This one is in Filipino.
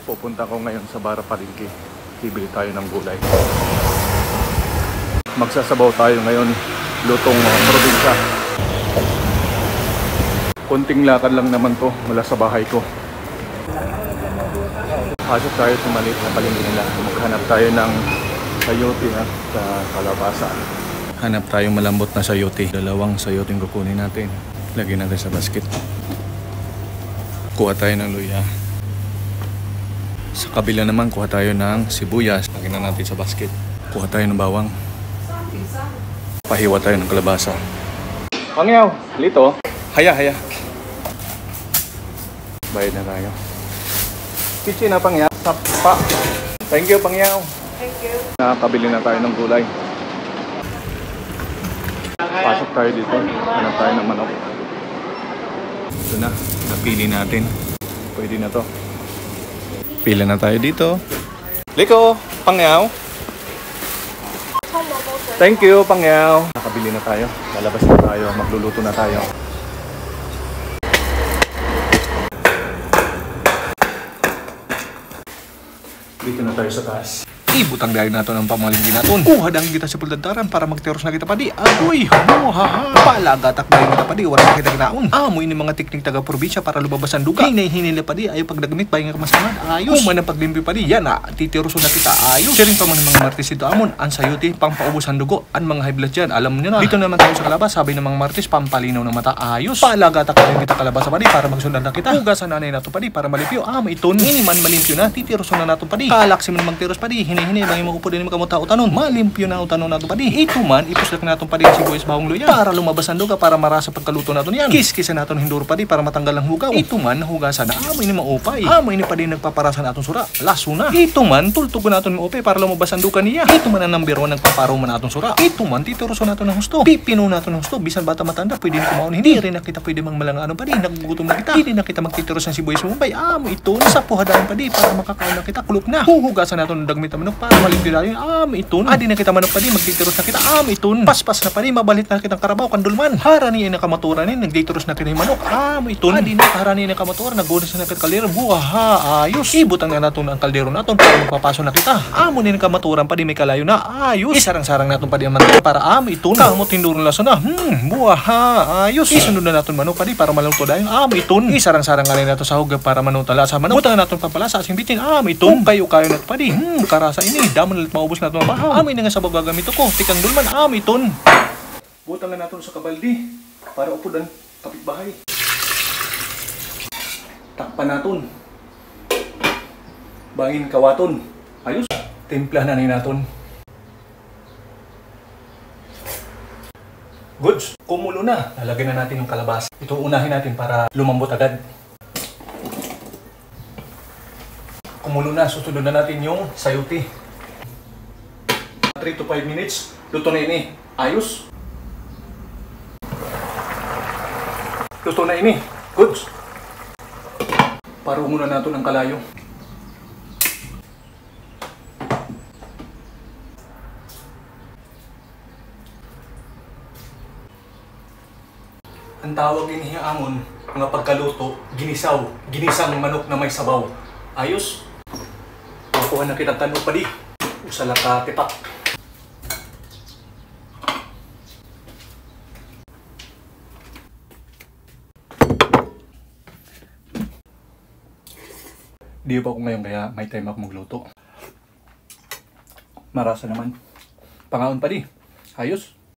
Pupunta ko ngayon sa Bara Palengke. Bibili tayo ng gulay. Magsasabaw tayo ngayon. Lutong probinsya. Konting lakad lang naman to mula sa bahay ko. Pasok tayo sa maliit na palengke nila. Maghanap tayo ng sayote at kalabasa. Hanap tayo malambot na sayote. Dalawang sayote yung kukunin natin. Lagyan natin sa basket. Kuha tayo ng luya. Sa kabila naman kuha tayo ng sibuyas. Lagyan na natin sa basket. Kuha tayo ng bawang. Pahiwa tayo ng kalabasa. Pangyaw, lito. Haya. Bayad na tayo. Kitchen na Pangyaw. Tapa. Thank you Pangyaw. Thank you. Nakakabili na tayo ng gulay. Pasok tayo dito. Hanap tayo ng manok. Ito na. Napili natin. Pwede na to. Pila na tayo dito. Liko, Pangyaw. Thank you, Pangyaw. Nakabili na tayo. Lalabas na tayo. Magluluto na tayo. Dito na tayo sa taas. Ibutang dahil nato ng pamalinggi naton. Kuha dang kita sa puldantaran para magteros na kita pa di. Agoy, haha. Palagatak dahil kita pa di. Wala kita kinaon. Amoy ni mga teknik taga-probinsya para lumabas ang duga. Hinay-hinay na pa di. Ayaw pagdagamit bahay nga kamasamad. Ayos. Kuman ang paglimpi pa di. Yan na. Titiroso na kita. Ayos. Sharing pa man ng mga martis dito amon. Ang sayote, pampaubos ang dugo. Ang mga high blood dyan. Alam niyo na. Dito naman tayo sa kalabas. Sabi ng mga martis, pampalinaw ng mata. Ayos. Palagatak dahil kita kalabas pa di. Para magsundan na kita. Hugasan nanay nato pa di. Para malimpyo. Iton. Iniman malimpyo na. Titiroso na nato pa di. Kalaksim na magtiros pa di. Hinay bangin mo upo din makamuta-utanon. Malimpyo na utanon nato pa di. Ito man, ipuslak naton pa di ang sibuyas bawang luya. Para lumabas ang duga, para marasa pagkaluto naton yan. Kiskisan naton hinduro pa di para matanggal ang hugaw. Ito man, hugasan na. Amoy ni maupay. Amoy ni pa di nagpaparasa naton sura. Laso na. Ito man, tultugon naton maupay para lumabas ang duga niya. Ito man ang number 1 nagpaparo man naton sura. Ito man, titiroso naton ng husto. Pipino naton ng husto. Bisan bata matanda, pwede ni kumaon. Hindi rin na kita pwede mang malanganon pa di. Nagugutom na kita. Hindi na kita magtitiros ng sibuyas mupay. Amoy ito. Sa puhadaan pa di para makakaon na kita. Kulop na. Huhugasan naton ng dagmit na manok para malimpyo na yun. Iton. Adi na kita manok pa di, magtitiros na kita. Iton. Paspas na pa di, mabalit na kitang karabaw, kandulman. Harani ay nakamaturan ni, nagtitiros na kita yung manok. Iton. Adi na harani ay nakamaturan, naggunas na kita kaldero. Buha, ayos. Ibutang na natin ang kaldero natin para magpapaso na kita. Amo ni nakamaturan pa di, may kalayo na. Ayos. Isarang-sarang natin pa di ang manok para iton. Kamot tinduro na laso na. Buha, ayos. Isunod na natin manok pa di para maluto dahil. Iton. Isarang-sarang nga rin natin sa hugag para manutala sa manok. Butang na natin papalasa asing bitin. Iton. Kayo natin pa di. Karasa ini. Daman ulit maubos natin ang bahaw. Amoy na nga sa gagamit ko. Tikang dulman. Iton. Butang na natin sa kabaldi para upod ang kapitbahay. Takpan natin. Bangin kawaton. Ayos. Timpla na natin. Goods. Kumulo na. Lalagyan na natin yung kalabasa. Ito unahin natin para lumambot agad. Kumulo na. Susunod na natin yung sayote. 3 to 5 minutes. Luto na ini. Ayos. Luto na ini. Goods. Paro muna natin ang kalayo. Ang tawag din amon, mga pagkaluto, ginisaw, ginisang manok na may sabaw. Ayos. Makuha na kitang tanong pa di. Usala ka tipak. Di ba ako ngayon kaya may time ako magluto. Marasa naman. Pangaon pa di. Ayos.